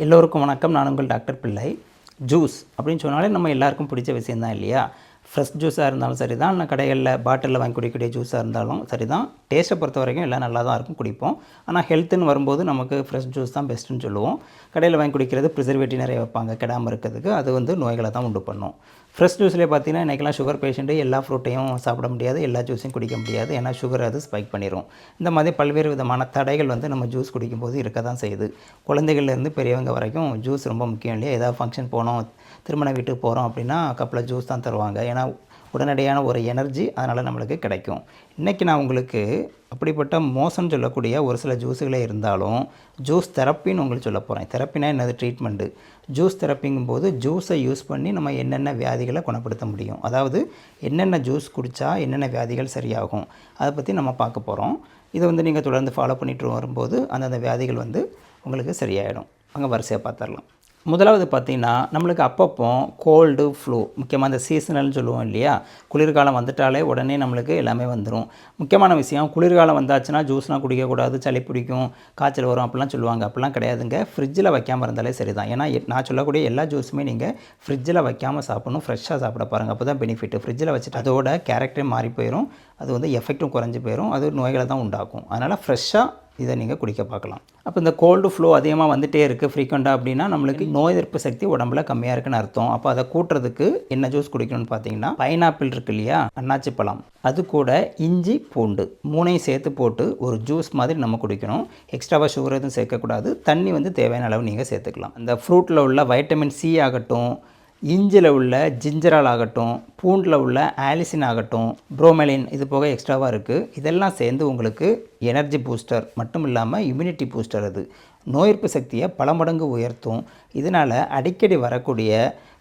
எல்லோருக்கும் வணக்கம். நான் உங்கள் டாக்டர் பிள்ளை. ஜூஸ் அப்படின்னு சொன்னாலே நம்ம எல்லாருக்கும் பிடிச்ச விஷயந்தான் இல்லையா? ஃப்ரெஷ் ஜூஸாக இருந்தாலும் சரி தான், இல்லை கடைகளில் பாட்டிலில் வாங்கி குடிக்கக்கூடிய ஜூஸாக இருந்தாலும் சரி தான், டேஸ்ட்டை பொறுத்த வரைக்கும் எல்லாம் நல்லா தான் இருக்கும், குடிப்போம். ஆனால் ஹெல்த்துன்னு வரும்போது நமக்கு ஃப்ரெஷ் ஜூஸ் தான் பெஸ்ட்டுன்னு சொல்லுவோம். கடையில் வாங்கி குடிக்கிறது ப்ரிசர்வேட்டிவ் நிறைய வைப்பாங்க, கெடாமல் இருக்கிறதுக்கு. அது நோய்களை தான் உண்டு பண்ணும். ஃப்ரெஷ் ஜூஸ்லேயே பார்த்தீங்கன்னா இன்றைக்கெல்லாம் சுகர் பேஷண்ட்டு எல்லா ஃப்ரூட்டையும் சாப்பிட முடியாது, எல்லா ஜூஸையும் குடிக்க முடியாது. ஏன்னா சுகர் அது ஸ்பைக் பண்ணிடும். இந்த மாதிரி பல்வேறு விதமான தடைகள் நம்ம ஜூஸ் குடிக்கும்போது இருக்க தான் செய்யுது. குழந்தைகள்லேருந்து பெரியவங்க வரைக்கும் ஜூஸ் ரொம்ப முக்கியம் இல்லையா? ஏதாவது ஃபங்க்ஷன் போனோம், திருமண வீட்டுக்கு போகிறோம் அப்படின்னா கப்பில் ஜூஸ் தான் தருவாங்க. ஏன்னா உடனடியான ஒரு எனர்ஜி அதனால் நம்மளுக்கு கிடைக்கும். இன்றைக்கி நான் உங்களுக்கு அப்படிப்பட்ட மோசம்னு சொல்லக்கூடிய ஒரு சில ஜூஸுகளே இருந்தாலும் ஜூஸ் தெரப்பின்னு உங்களுக்கு சொல்ல போகிறேன். தெரப்பினா என்னது? ட்ரீட்மெண்ட்டு. ஜூஸ் தெரப்பிங்கும்போது ஜூஸை யூஸ் பண்ணி நம்ம என்னென்ன வியாதிகளை குணப்படுத்த முடியும், அதாவது என்னென்ன ஜூஸ் குடித்தா என்னென்ன வியாதிகள் சரியாகும், அதை பற்றி நம்ம பார்க்க போகிறோம். இதை நீங்கள் தொடர்ந்து ஃபாலோ பண்ணிட்டு வரும்போது அந்தந்த வியாதிகள் உங்களுக்கு சரியாயிடும். அங்கே வரிசையாக பார்த்துடலாம். முதலாவது பார்த்திங்கன்னா, நம்மளுக்கு அப்பப்போ கோல்டு, ஃப்ளூ, முக்கியமாக இந்த சீசனல்னு சொல்லுவோம் இல்லையா? குளிர்காலம் வந்துட்டாலே உடனே நம்மளுக்கு எல்லாமே வந்துடும். முக்கியமான விஷயம், குளிர்காலம் வந்தாச்சுன்னா ஜூஸ்லாம் குடிக்கக்கூடாது, சளி பிடிக்கும், காய்ச்சல் வரும் அப்படிலாம் சொல்லுவாங்க. அப்படிலாம் கிடையாதுங்க. ஃப்ரிட்ஜில் வைக்காமல் இருந்தாலே சரி தான். ஏன்னா நான் சொல்லக்கூடிய எல்லா ஜூஸுமே நீங்கள் ஃப்ரிட்ஜில் வைக்காமல் சாப்பிடணும், ஃப்ரெஷ்ஷாக சாப்பிட பாருங்கள். அப்போ தான் பெனிஃபிட்டு. ஃப்ரிட்ஜில் வச்சுட்டு அதோட கேரக்டரே மாறி போயிடும், அது எஃபெக்ட்டும் குறைஞ்சி போயிடும், அது நோய்களை தான் உண்டாக்கும். அதனால் ஃப்ரெஷ்ஷாக இதை நீங்கள் குடிக்க பார்க்கலாம். அப்போ இந்த கோல்டு ஃப்ளூ அதிகமாக வந்துகிட்டே இருக்குது ஃப்ரீக்வெண்ட்டாக அப்படின்னா நம்மளுக்கு நோய் எதிர்ப்பு சக்தி உடம்புல கம்மியாக இருக்குன்னு அர்த்தம். அப்போ அதை கூட்டுறதுக்கு என்ன ஜூஸ் குடிக்கணும்னு பார்த்தீங்கன்னா, பைனாப்பிள் இருக்கு இல்லையா, அன்னாச்சி பழம், அது கூட இஞ்சி, பூண்டு மூணையும் சேர்த்து போட்டு ஒரு ஜூஸ் மாதிரி நம்ம குடிக்கணும். எக்ஸ்ட்ராவாக சுகர் எதுவும் சேர்க்கக்கூடாது. தண்ணி தேவையான அளவு நீங்கள் சேர்த்துக்கலாம். அந்த ஃப்ரூட்டில் உள்ள வைட்டமின் சி ஆகட்டும், இஞ்சில் உள்ள ஜிஞ்சரால் ஆகட்டும், பூண்டில் உள்ள ஆலிசின் ஆகட்டும், புரோமெலின், இது போக எக்ஸ்ட்ராவாக இருக்குது. இதெல்லாம் சேர்ந்து உங்களுக்கு எனர்ஜி பூஸ்டர் மட்டும் இல்லாமல் இம்யூனிட்டி பூஸ்டர். அது நோய் எதிர்ப்பு சக்தியை பல மடங்கு உயர்த்தும். இதனால் அடிக்கடி வரக்கூடிய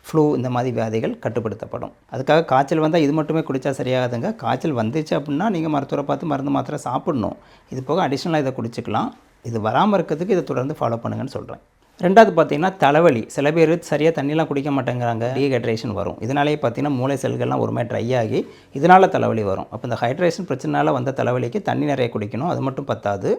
ஃப்ளூ இந்த மாதிரி வியாதிகள் கட்டுப்படுத்தப்படும். அதுக்காக காய்ச்சல் வந்தால் இது மட்டுமே குடித்தா சரியாகாதுங்க. காய்ச்சல் வந்துச்சு அப்படின்னா நீங்கள் மருத்துவரை பார்த்து மருந்து மாத்திரை சாப்பிடணும். இது போக அடிஷ்னலாக இதை குடிச்சிக்கலாம். இது வராமல் இருக்கிறதுக்கு இதை தொடர்ந்து ஃபாலோ பண்ணுங்கன்னு சொல்கிறேன். ரெண்டாவது பார்த்திங்கன்னா தலைவலி. சில பேர் சரியாக தண்ணிலாம் குடிக்க மாட்டேங்கிறாங்க, டீஹைட்ரேஷன் வரும். இதனாலேயே பார்த்திங்கன்னா மூளை செல்கள்லாம் ஒரு மாதிரி ட்ரை ஆகி இதனால் தலைவலி வரும். அப்போ இந்த ஹைட்ரேஷன் பிரச்சனையால் வந்த தலைவலிக்கு தண்ணி நிறைய குடிக்கணும். அது மட்டும் பத்தாது,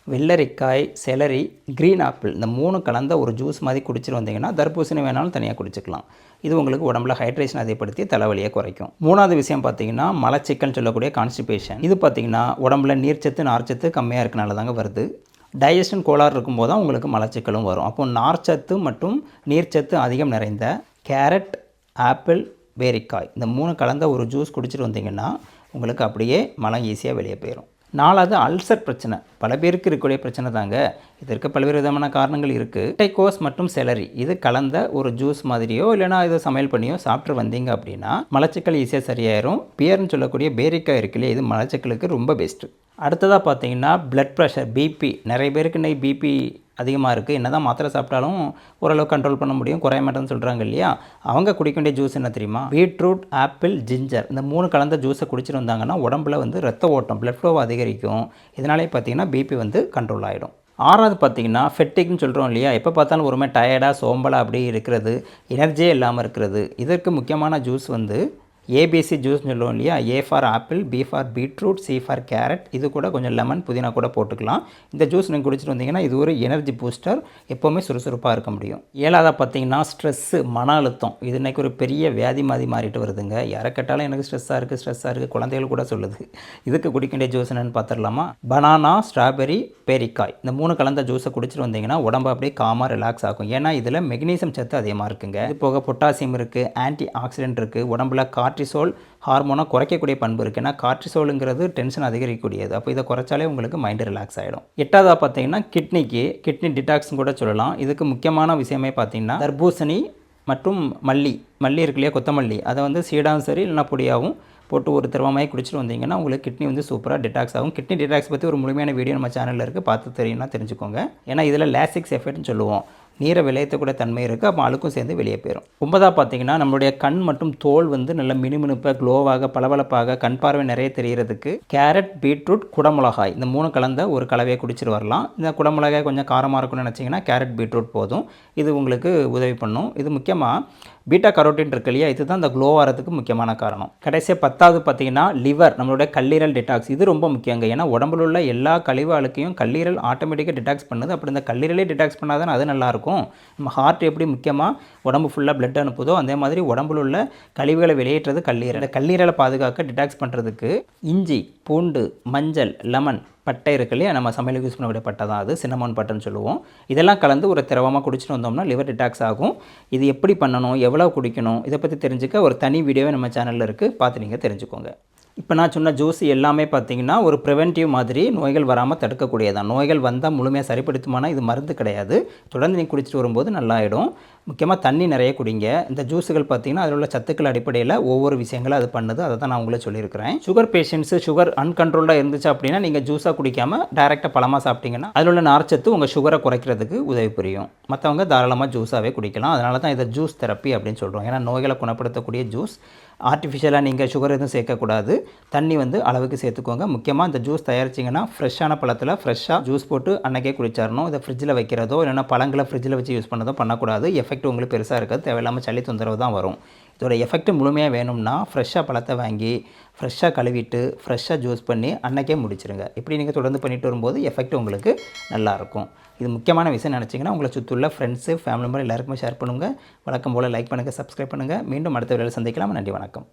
வெள்ளரிக்காய், செலரி, க்ரீன் ஆப்பிள், இந்த 3 கலந்த ஒரு ஜூஸ் மாதிரி குடிச்சிட்டு வந்தீங்கன்னா தர்பூசணி வேணாலும் தனியாக குடிச்சிக்கலாம். இது உங்களுக்கு உடம்புல ஹைட்ரேஷன் அதிகப்படுத்தி தலைவலியை குறைக்கும். மூணாவது விஷயம் பார்த்திங்கன்னா, மலச்சிக்கல்னு சொல்லக்கூடிய கான்ஸ்டிபேஷன். இது பார்த்திங்கன்னா உடம்புல நீர்ச்சத்து, நார்ச்சத்து கம்மியாக இருக்கனால தாங்க வருது. டைஜஷன் கோளாறு இருக்கும்போது தான் உங்களுக்கு மலச்சிக்கலும் வரும். அப்போது நார்ச்சத்து மற்றும் நீர்ச்சத்து அதிகம் நிறைந்த கேரட், ஆப்பிள், பேரிக்காய், இந்த 3 கலந்த ஒரு ஜூஸ் குடிச்சிட்டு வந்தீங்கன்னா உங்களுக்கு அப்படியே மலம் ஈஸியாக வெளியே போயிடும். நாலாவது அல்சர் பிரச்சனை. பல பேருக்கு இருக்கக்கூடிய பிரச்சனை தாங்க. இதற்கு பல்வேறு விதமான காரணங்கள் இருக்குது. முட்டைக்கோஸ் மற்றும் செலரி இது கலந்த ஒரு ஜூஸ் மாதிரியோ இல்லைனா இதை சமையல் பண்ணியோ சாப்பிட்டு வந்தீங்க அப்படின்னா மலச்சிக்கல் ஈஸியாக சரியாயிரும். பியர்னு சொல்லக்கூடிய பேரிக்காய் இருக்குல்லையே, இது மலச்சிக்கலுக்கு ரொம்ப பெஸ்ட்டு. அடுத்ததாக பார்த்தீங்கன்னா பிளட் ப்ரெஷர், பிபி. நிறைய பேருக்கு இன்னைக்கு பிபி அதிகமாக இருக்குது. என்ன தான் மாத்திரை சாப்பிட்டாலும் ஓரளவு கண்ட்ரோல் பண்ண முடியும், குறைய மாட்டேன்னு சொல்கிறாங்க இல்லையா? அவங்க குடிக்க வேண்டிய ஜூஸ் என்ன தெரியுமா? பீட்ரூட், ஆப்பிள், ஜிஞ்சர், இந்த 3 கலந்த ஜூஸை குடிச்சிட்டு வந்தாங்கன்னா உடம்புல ரத்த ஓட்டம், பிளட் ஃப்ளோ அதிகரிக்கும். இதனாலே பார்த்திங்கன்னா பிபி கண்ட்ரோல் ஆகிடும். ஆறாவது பார்த்திங்கன்னா ஃபெட்டிக்னு சொல்கிறோம் இல்லையா? எப்போ பார்த்தாலும் ஒரு மாதிரி டயர்டாக சோம்பலாக அப்படியே இருக்கிறது, எனர்ஜியே இல்லாமல் இருக்கிறது. இதற்கு முக்கியமான ஜூஸ் ஏபிசி ஜூஸ்னு சொல்லுவோம் இல்லையா? A for apple, B for beetroot, C for carrot, இது கூட கொஞ்சம் லெமன், புதினா கூட போட்டுக்கலாம். இந்த ஜூஸ் நீங்கள் குடிச்சிட்டு வந்தீங்கன்னா இது ஒரு எனர்ஜி பூஸ்டர், எப்போவுமே சுறுசுறுப்பாக இருக்க முடியும். ஏழாவதாக பார்த்தீங்கன்னா ஸ்ட்ரெஸ்ஸு, மன அழுத்தம். இது இன்றைக்கி ஒரு பெரிய வியாதி மாதிரி மாறிட்டு வருதுங்க. யாரை கேட்டாலும் எனக்கு ஸ்ட்ரெஸ்ஸாக இருக்குது, குழந்தைகள் கூட சொல்லுது. இதுக்கு குடிக்க வேண்டிய ஜூஸ் என்னென்னு பார்த்துடலாமா? பனானா, ஸ்ட்ராபெரி, பேரிக்காய், இந்த 3 கலந்த ஜூஸை குடிச்சிட்டு வந்தீங்கன்னா உடம்பு அப்படியே காமாக ரிலாக்ஸ் ஆகும். ஏன்னா இதில் மெக்னீசியம் சத்து அதிகமாக இருக்குங்க. இது போக பொட்டாசியம் இருக்குது, ஆன்டி ஆக்சிடென்ட் இருக்குது, உடம்புல கார்டிசோல் ஹார்மோனை குறைக்கக்கூடிய பண்பு இருக்குது. ஏன்னா கார்டிசோலுங்கிறது டென்ஷன் அதிகரிக்கக்கூடியது. அப்போ இதை குறைச்சாலே உங்களுக்கு மைண்டு ரிலாக்ஸ் ஆகிடும். எட்டாவதாக பார்த்தீங்கன்னா கிட்னி டிடாக்ஸ்னு கூட சொல்லலாம். இதுக்கு முக்கியமான விஷயமே பார்த்தீங்கன்னா தர்பூசணி மற்றும் மல்லி இருக்கு இல்லையா, கொத்தமல்லி, அதை சீடாகவும் சரி இல்லைனா பொடியாகவும் போட்டு ஒரு திரவமாய் குடிச்சிட்டு வந்தீங்கன்னா உங்களுக்கு கிட்னி சூப்பராக டிடாக்ஸ் ஆகும். கிட்னி டிடாக்ஸ் பற்றி ஒரு முழுமையான வீடியோ நம்ம சேனலில் இருக்குது, பார்த்து தெரியும்னா தெரிஞ்சுக்கோங்க. ஏன்னா இதில் லாசிக்ஸ் எஃபெக்ட்னு சொல்லுவோம், நீரை விளையத்தக்கூட தன்மை இருக்குது. அப்போ அழுக்கும் சேர்ந்து வெளியே போயிடும். 9ஆக பார்த்தீங்கன்னா நம்மளுடைய கண் மற்றும் தோல் நல்ல மினுமினுப்பாக, க்ளோவாக, பளபளப்பாக, கண் பார்வை நிறைய தெரிகிறதுக்கு கேரட், பீட்ரூட், குடமிளகாய், இந்த 3 கலந்த ஒரு கலவையை குடிச்சிட்டு வரலாம். இந்த குடமிளகாய் கொஞ்சம் காரமாக இருக்கும்னு நினச்சிங்கன்னா கேரட், பீட்ரூட் போதும். இது உங்களுக்கு உதவி பண்ணும். இது முக்கியமாக பீட்டா கரோட்டின் இருக்கு இல்லையா, இதுதான் இந்த க்ளோ வரதுக்கு முக்கியமான காரணம். கடைசியாக 10வது பார்த்தீங்கன்னா லிவர், நம்மளோட கல்லீரல் டிடாக்ஸ். இது ரொம்ப முக்கியங்க. ஏன்னா உடம்புல உள்ள எல்லா கழிவு அழுக்கையும் கல்லீரல் ஆட்டோமேட்டிக்காக டிடாக்ஸ் பண்ணுது. அப்படி இந்த கல்லீரலே டிடாக்ஸ் பண்ணால் தானே அது நல்லாயிருக்கும். நம்ம ஹார்ட் எப்படி முக்கியமாக உடம்பு ஃபுல்லாக பிளட் அனுப்புதோ, அதே மாதிரி உடம்புல உள்ள கழிவுகளை வெளியேற்றது கல்லீரல். கல்லீரலை பாதுகாக்க டிடாக்ஸ் பண்ணுறதுக்கு இஞ்சி, பூண்டு, மஞ்சள், லெமன், பட்டை இருக்கு இல்லையா, நம்ம சமையலுக்கு யூஸ் பண்ணக்கூடிய பட்டை தான் அது, சின்னமோன் பட்டைன்னு சொல்லுவோம். இதெல்லாம் கலந்து ஒரு திரவமாக குடிச்சிட்டு வந்தோம்னா லிவர் டிடாக்ஸ் ஆகும். இது எப்படி பண்ணணும், எவ்வளோ குடிக்கணும், இதை பற்றி தெரிஞ்சுக்க ஒரு தனி வீடியோவே நம்ம சேனலில் இருக்குது, பார்த்து நீங்கள் தெரிஞ்சுக்கோங்க. இப்போ நான் சொன்ன ஜூஸ் எல்லாமே பார்த்தீங்கன்னா ஒரு ப்ரிவென்டிவ் மாதிரி, நோய்கள் வராமல் தடுக்கக்கூடியதான். நோய்கள் வந்தால் முழுமையாக சரிப்படுத்துமானா இது மருந்து கிடையாது. தொடர்ந்து நீங்கள் குடிச்சிட்டு வரும்போது நல்லாயிடும். முக்கியமாக தண்ணி நிறைய குடிங்க. இந்த ஜூஸுகள் பார்த்தீங்கன்னா அதில் உள்ள சத்துக்கள் அடிப்படையில் ஒவ்வொரு விஷயங்களும் அது பண்ணுது. அதை தான் நான் உங்களுக்கு சொல்லியிருக்கிறேன். சுகர் பேஷண்ட்ஸு சுகர் அன்கண்ட்ரோல்டாக இருந்துச்சு அப்படின்னா நீங்கள் ஜூஸாக குடிக்காமல் டைரெக்டாக பழமாக சாப்பிட்டீங்கன்னா அதில் உள்ள நார்ச்சத்து உங்கள் சுகரை குறைக்கிறதுக்கு உதவி புரியும். மற்றவங்க தாராளமாக ஜூஸாகவே குடிக்கலாம். அதனால தான் இதை ஜூஸ் தெரப்பி அப்படின்னு சொல்கிறோம். ஏன்னா நோய்களை குணப்படுத்தக்கூடிய ஜூஸ். ஆர்டிஃபிஷியலாக நீங்கள் சுகர் எதுவும் சேர்க்கக்கூடாது. தண்ணி அளவுக்கு சேர்த்துக்கோங்க. முக்கியமாக இந்த ஜூஸ் தயாரிச்சிங்கன்னா ஃப்ரெஷ்ஷான பழத்தில் ஃப்ரெஷ்ஷாக ஜூஸ் போட்டு அன்றைக்கே குடிச்சிடணும். இதை ஃப்ரிட்ஜில் வைக்கிறதோ இல்லைனா பழங்களை ஃப்ரிட்ஜில் வச்சு யூஸ் பண்ணதோ பண்ணக்கூடாது. எஃபெக்ட் உங்களுக்கு பெருசாக இருக்காது. தேவையில்லாமல் சளி தொந்தரவு தான் வரும். இதோட எஃபெக்ட் முழுமையாக வேணும்னா ஃப்ரெஷ்ஷாக பழத்தை வாங்கி ஃப்ரெஷ்ஷாக கழுவிட்டு ஃப்ரெஷ்ஷாக ஜூஸ் பண்ணி அன்றைக்கே முடிச்சிருங்க. இப்படி நீங்கள் தொடர்ந்து பண்ணிட்டு வரும்போது எஃபெக்ட் உங்களுக்கு நல்லாயிருக்கும். இது முக்கியமான விஷயம் நினச்சிங்கன்னா உங்களை சுற்றியுள்ள ஃப்ரெண்ட்ஸு, ஃபேமிலி மெம்பர் எல்லாருக்குமே ஷேர் பண்ணுங்கள். வழக்கம் போல் லைக் பண்ணுங்கள், சப்ஸ்கிரைப் பண்ணுங்கள். மீண்டும் அடுத்த வீடியோவில் சந்திக்கலாம். நன்றி, வணக்கம்.